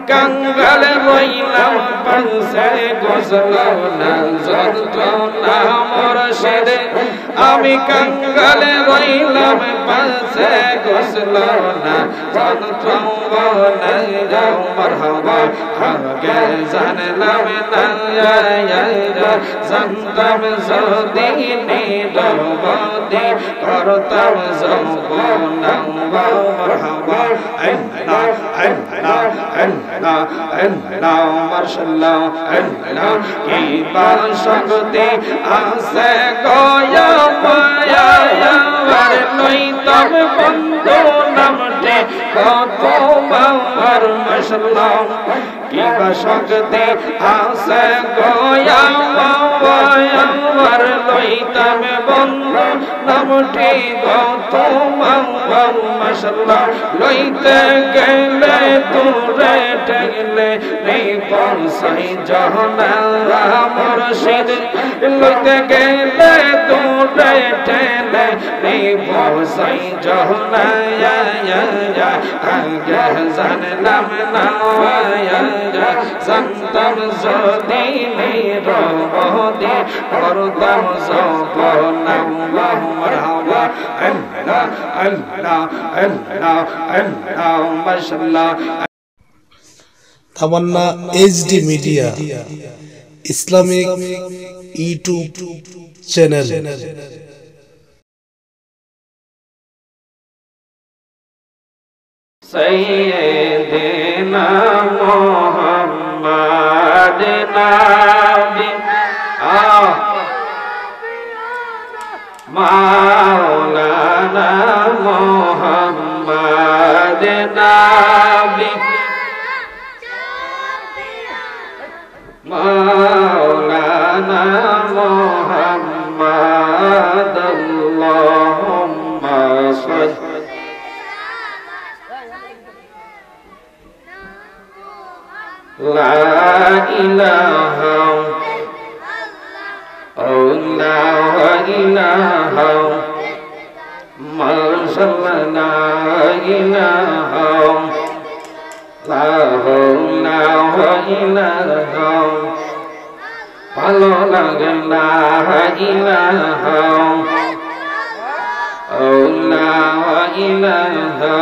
कंगाल रोइलाम पांसे गोसलो ना যন্ত্রণা মুর্শিদ আমি कंगाल रोइलाम पांसे गोसलो ना যন্ত্রণা যাও মারহাবা আগে জানলাম না জানতাম যদি নিরবদি করতাম যৌবনা মারহাবা মাশাআল্লাহ কি বাশকতি আছে গয়া মায়া আর লইতাম বন্ধু নামতে কত আমার মাশাআল্লাহ কি বাশকতি আছে গয়া মায়া আর লইতাম বন্ধু নামতে কত আমার মাশাআল্লাহ লইতে গেলে তোরে ঠেলে রে পৌঁছাই জহনা মুর্শিদ লইতে গেলে তোরে ঠেলে রে পৌঁছাই জহনা আগে জানলাম না জানতাম যদি নিরবদি করতাম যৌবনা মারহাবা আল্লাহ আল্লাহ আল্লাহ আল্লাহ মাশাআল্লাহ Tamanna HD media Islamic YouTube channel সৈয়দনা মুহাম্মদ নবী মাওলানা মুহাম্মদ নবী মাওলানা মুহাম্মদ আল্লাহুম্মা সাল্লি লা ইলাহা ইল্লাল্লাহ মাশাআল্লাহ ইলাহা ইলাহা ভালো লাগে লা ইলাহা ইলাহা ইলাহা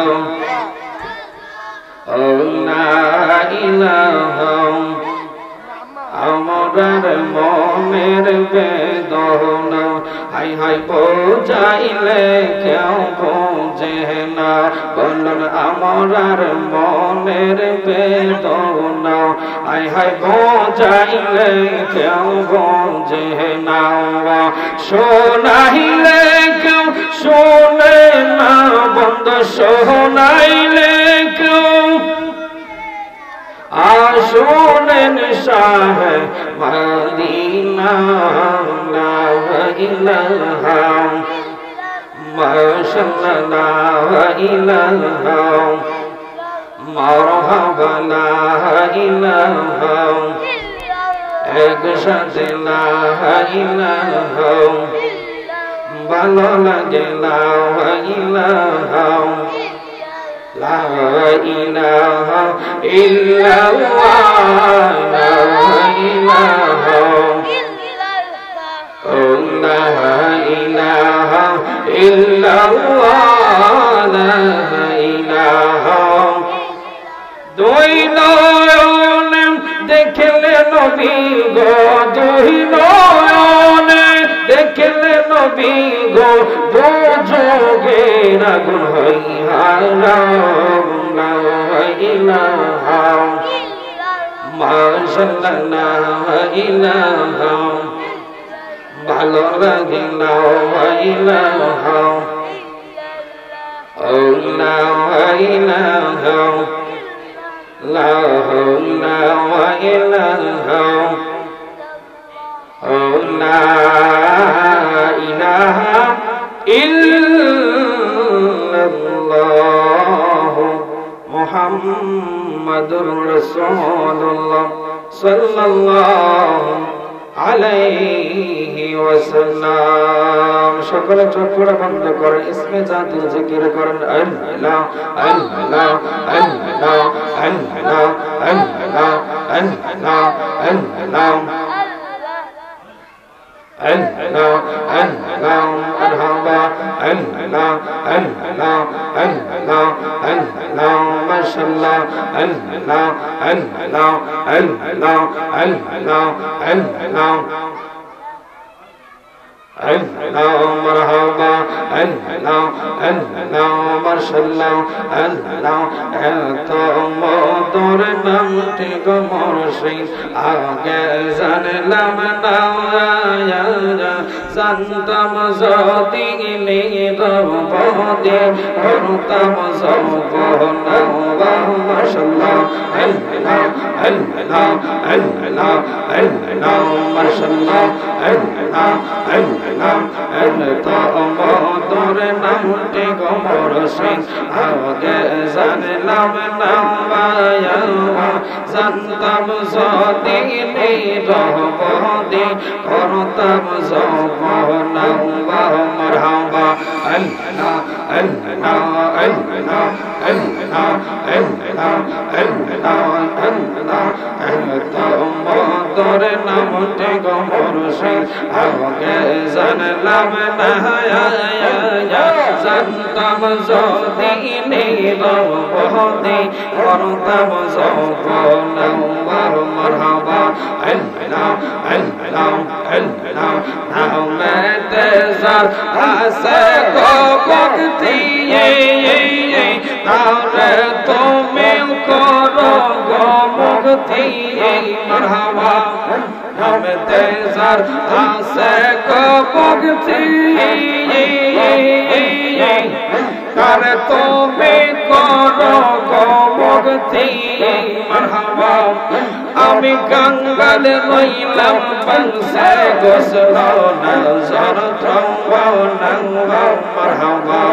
আমরার মনের বেদনা হাই হাই বোঝাইলে কেউ বোঝে না বলুন আমরার মনের বেদনা হাই হাই বোঝাইলে কেউ বোঝে না শোনাইলে কেউ শোনে না বন্ধ শোনাইলে কেউ আসুনেন শাহ মদিনা লা ইলাহা মাশাআল্লাহ ইলাহা মারহাবা লা ইলাহা একসাথে লা ইলাহা ভালো লাগে লা ইলাহা লা ইলাহা ইল্লাল্লাহ লা ইলাহা ইল্লাল্লাহ লা ইলাহা দুই নয়নে দেখলে নবী গো দুই নয়নে দেখলে নবী গো দু যোগের আগুন হইয়া লা ইলাহা মাশাআল্লাহ ইলাহা ভালো লাগে লা ইলাহা লা ইলাহা লা ইলাহা লা ইলাহা ইল্লাল্লাহ মুহাম্মাদুর রাসূলুল্লাহ সাল্লাল্লাহু আলাইহি ওয়াসাল্লাম। সকলে চোখগুলো বন্ধ করেন, ইসমে জাতির জিকির করেন। আল্লাহ আল্লাহ আল্লাহ আল্লাহ আল্লাহ আল্লাহ আল্লাহ Allah Allah marhaba Allah Allah Allah Allah mashallah Allah Allah Allah Allah Allah Allah marhaba Allah Allah mashallah Allah eto motor namti go murshid aage zanlam na zantam zodi li robodi kurtam zobona mashallah Allah Allah Allah Allah mashallah Allah Allah eto motor namti go murshid aage zanlam na zantam zodi li robodi kurtam zobona marhaba Allah Allah Allah Allah Allah Allah eto motor namti go murshid aage zanlam na zantam zodi li robodi kurtam zobona marhaba Allah Allah Allah now metezar ase ko bhakti taure tumi koro go mukti marhaba now metezar ase ko bhakti tare tumi koro go mukti marhaba আমি গঙ্গাল রইলাম বংশে গোসল নজর ত্রম্বনা মারহাবা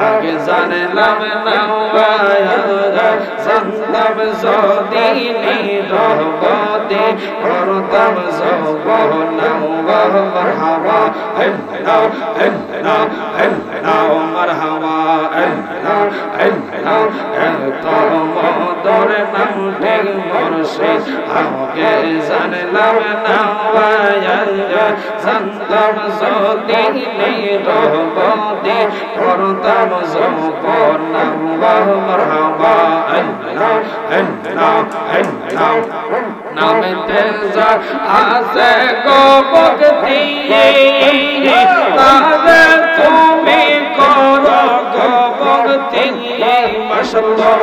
আগে জানলাম না সন্তব জদিনি রহবতে করতাম জবনা মারহাবা আল্লাহ আল্লাহ আল্লাহ মারহাবা আল্লাহ আল্লাহ এত মদর নামতে মুর্শিদ আগে জানলাম না সন্তব জদিনি রহবতে করতাম জবনা মারহাবা আল্লাহ আল্লাহ আল্লাহ নামতে যা আসে গো ভক্তি তারে তুমি করো গো ভক্তি মাশাআল্লাহ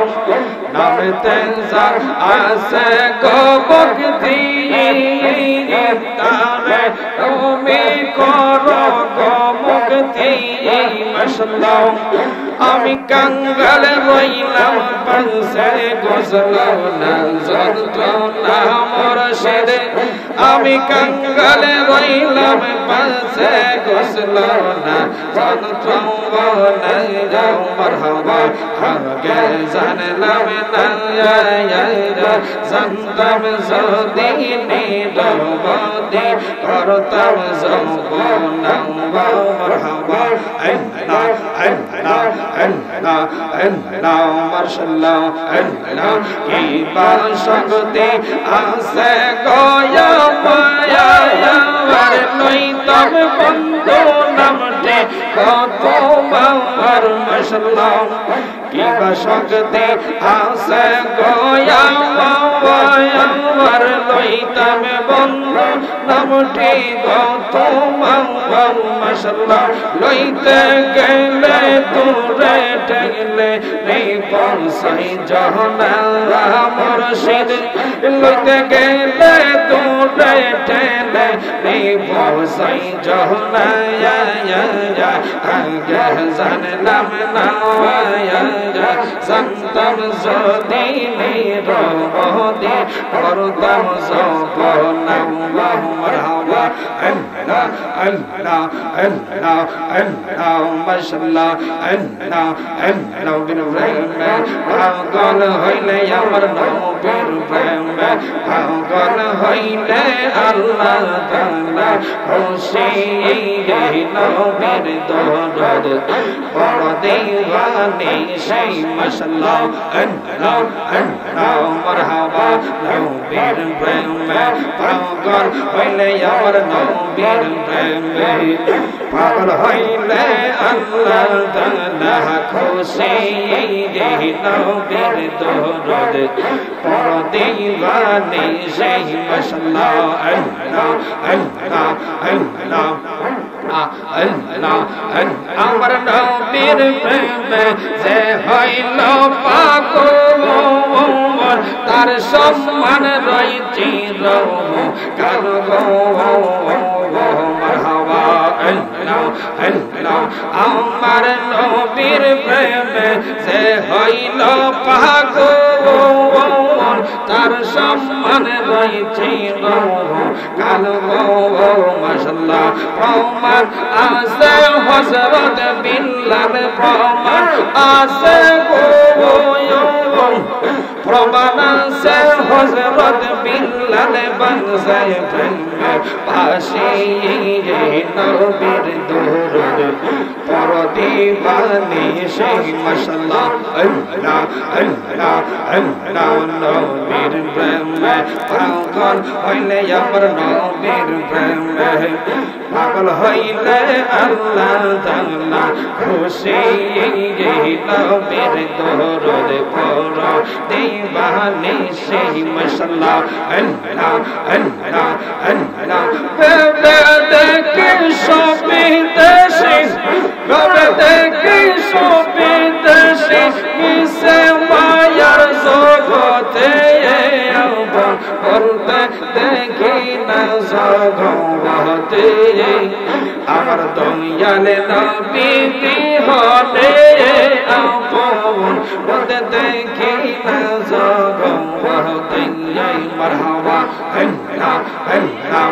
নামতে যা আসে গো ভক্তি তারে তুমি করো গো ভক্তি মাশাআল্লাহ আমি কাঙ্গাল রইলাম পাশে গোসল নজর না মুর্শিদ আমি কাঙ্গাল রইলাম পাশে গোসল নজর না মারহাবা আগে জানলাম না সন্তব জদিনি রহবতে করতাম জবনা মারহাবা আল্লাহ আল্লাহ Allah Allah mashallah Allah ki bashakte ase goya maya war noi tam bando namte koto mar mashallah ki bashakte ase goya maya war noi tam bando namte koto mar mashallah loite gele তোরে ঠেলে নেই পৌঁছাই জহনা মুর্শিদ লইতে গেলে তোরে ঠেলে নেই পৌঁছাই জহনা আগে জানলাম না সন্তব জদিনি রহবতে করতাম জবনা মারহাবা Allah Allah Allah Allah mashallah Allah Allah bin preme পাগল হইলে আমার নবীর প্রেমে পাগল হইলে আল্লাহ তাআলা খুশি নবীর দরদ বড় দিওয়ানি সেই মাশাআল্লাহ আল্লাহ আল্লাহ মারহাবা নবীর প্রেমে পাগল হইলে আমার নবীর প্রেমে পাগল হইলে আল্লাহ তাআলা খুশি নবীর দরদ বড় দিওয়ানি সেই মাশাআল্লাহ আল্লাহ আল্লাহ আল্লাহ আল্লাহ আমার নবীর প্রেমে যে হইল পাগল তার সম্মান রয়েছে কাল গো মারহাবা আল্লাহ আল্লাহ আমার নবীর প্রেমে যে হইল পাগল তার সম্মান রয়েছে কাল গো মাশাআল্লাহ প্রমাণ আছে হযরত বিল্লাল প্রমাণ আছে গো প্রমাণ আছে হযরত বিল্লাল বানসায় প্রেমে পাশে নবীর দরদ বড় দিওয়ানি সেই মাশাআল্লাহ আল্লাহ আল্লাহ আল্লাহ নবীর প্রেমে পাগল হইলে আমার নবীর প্রেমে পাগল হইলে আল্লাহ তাআলা খুশি নবীর দরদ বড় দিওয়ানি সেই মাশাআল্লাহ আল্লাহ আল্লাহ আল্লাহ বেবে দেখে সবে দেশে বেবে দেখে সবে দেশে মিশে মায়ার জগতে বলতে দেখি না জগতে আমার দয়ালে নবী বিহনে আপন বলতে দেখি না জগতে মারহাবা আল্লাহ আল্লাহ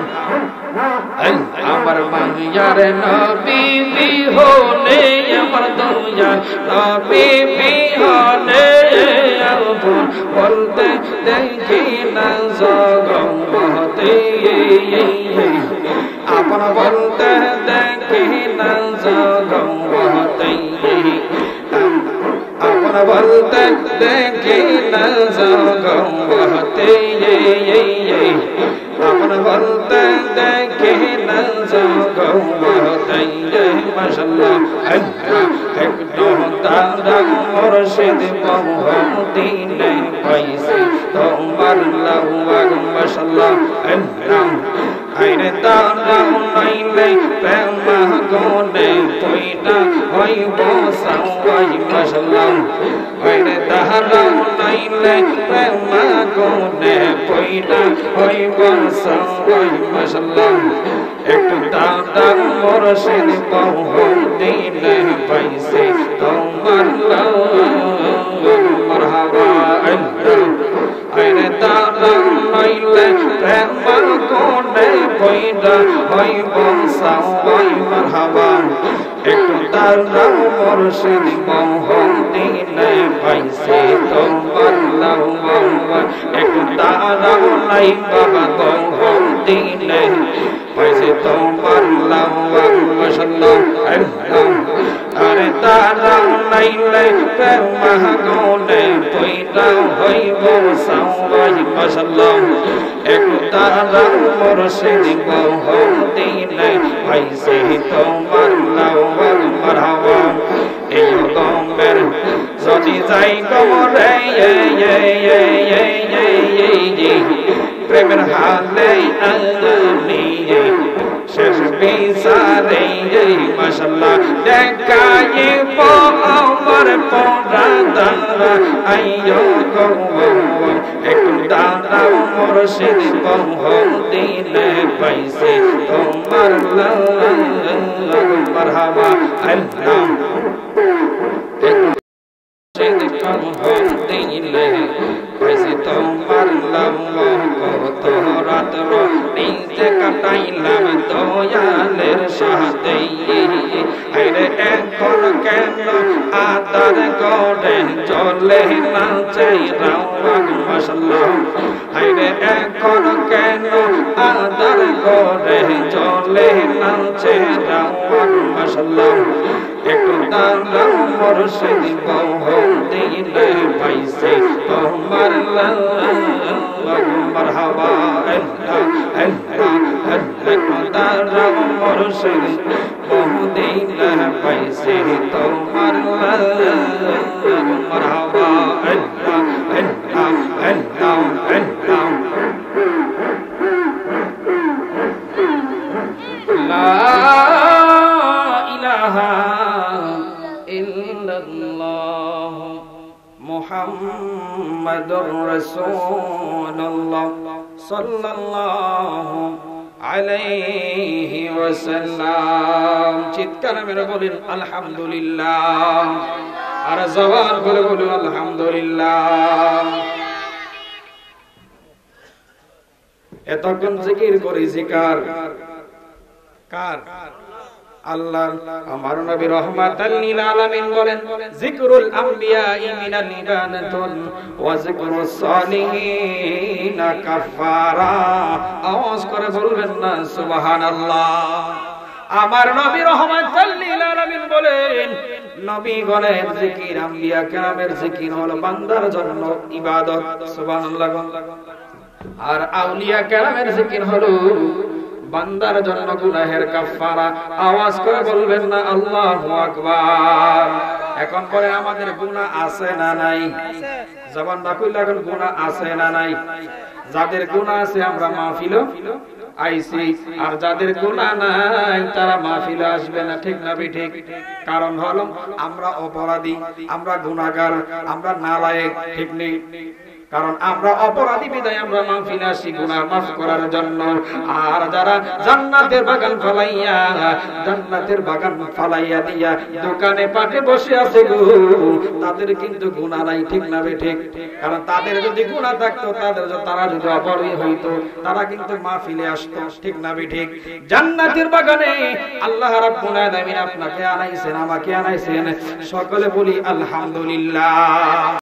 আমার মায়ার নবী বিহনে আমার দয়াল নবী বিহনে আপন বলতে দেখি না জগতে আপন বলতে দেখি না জগতে আপন বলতে দেখি না জগতে আপন বলতে দেখি না জগতে মাশাআল্লাহ একদম তারা মুর্শিদ মদিনে পাইছে তোমার লাওয়াগ মাশাআল্লাহ আইরে তারা নাইলে প্রেম গনে পয়টা হইব সাওয়াই মাশাআল্লাহ আইরে তারা নাইলে প্রেম গনে পয়টা হইব সাওয়াই মাশাআল্লাহ একটু দাদা মুর্শিদ মদিনে পাইছে তোমার লাওয়াগ মারহাবা আল্লাহ আইরে তারা নাইলে প্রেম গনে পয়টা হইব সাওয়াই মারহাবা একটু দাদা মুর্শিদ মদিনে পাইছে তোমার লাওয়াগ একটু দাদা নাই বাবা মদিনে পাইছে তোমার লাওয়াগ মাশাআল্লাহ আরে তারা নাইলে প্রেম গনে পয়টা হইব সাওয়াই মাশাআল্লাহ একটু তারা মুর্শিদ মদিনে পাইছে তোমার লাওয়াগ মারহাবা এই গমের যদি যাই গমরে প্রেমের হালে আনি শেষ বিচারে মাশাআল্লাহ দেখাইব আমার পরাদা আইয়ো গো একটু দাদা মুর্শিদ মদিনে পাইছে তোমার লাওয়াগ মারহাবা আল্লাহ মুর্শিদ মদিনে পাইছে তোমার লাওয়াগ কত রাত্র নিজে কাটাইলাম দয়ালের সাথে আরে এখন কেন আদার করে চলে না চাই রাম মাশাআল্লাহ আরে এখন কেন আদার করে চলে না চাই রাম মাশাআল্লাহ একটু দাঁড়াও মুর্শিদ বহুদিনে পাইছে তোমার মারহাবা একটু দাঁড়াও মুর্শিদ বহুদিনে পাইছে তোমার মারহাবা লা ইলাহা ইল্লাল্লাহ মুহাম্মাদুর রাসূলুল্লাহ সাল্লাল্লাহু আলাইহি ওয়াসাল্লাম চিৎকার মেরে বলেন আলহামদুলিল্লাহ আর জবান খুলে বলুন আলহামদুলিল্লাহ এতক্ষণ জিকির করি জিকার কার আল্লাহ আমার নবী রাহমাতাল লিল আলামিন বলেন যিকরুল আমবিয়াই মিনাল ইবাদাতুন ওয়া যিকরুস সালিহিন কাফারা আওয়াজ করে বলবেন না সুবহানাল্লাহ আমার নবী রাহমাতাল লিল আলামিন বলেন নবীগণের জিকির আম্বিয়া কেরামের জিকির হলো বান্দার জন্য ইবাদত সুবহানাল্লাহ আর আউলিয়া কেরামের জিকির হলো বান্দার জন্য গুনাহের কাফারা আওয়াজ করে বলবেন না আল্লাহু আকবার এখন পরে আমাদের গুনাহ আছে না নাই জবান রাখুই লাগুন গুনাহ আছে না নাই যাদের গুনাহ আছে আমরা মাহফিলে আইছি আর যাদের গুনাহ নাই তারা মাহফিলে আসবে না ঠিক না ঠিক কারণ হলো আমরা অপরাধী আমরা গুনাহগার আমরা নালায়েক ঠিক নেই কারণ আমরা অপরাধী বিদায় আমরা মাহফিলে আসি গুনাহ মাফ করার জন্য আর যারা জান্নাতের বাগান ফালাইয়া দিয়া দোকানে পাটে বসে আছে গো তাদের কিন্তু গুনাহ নাই ঠিক না ঠিক কারণ তাদের যদি গুনাহ থাকতো তারা যদি অপরাধী হইতো তারা কিন্তু মাহফিলে আসতো ঠিক না ঠিক জান্নাতের বাগানে আল্লাহ রাব্বুল আলামিন আপনাকে আনাইছেন আমাকে আনাইছেন সকলে বলি আলহামদুলিল্লাহ।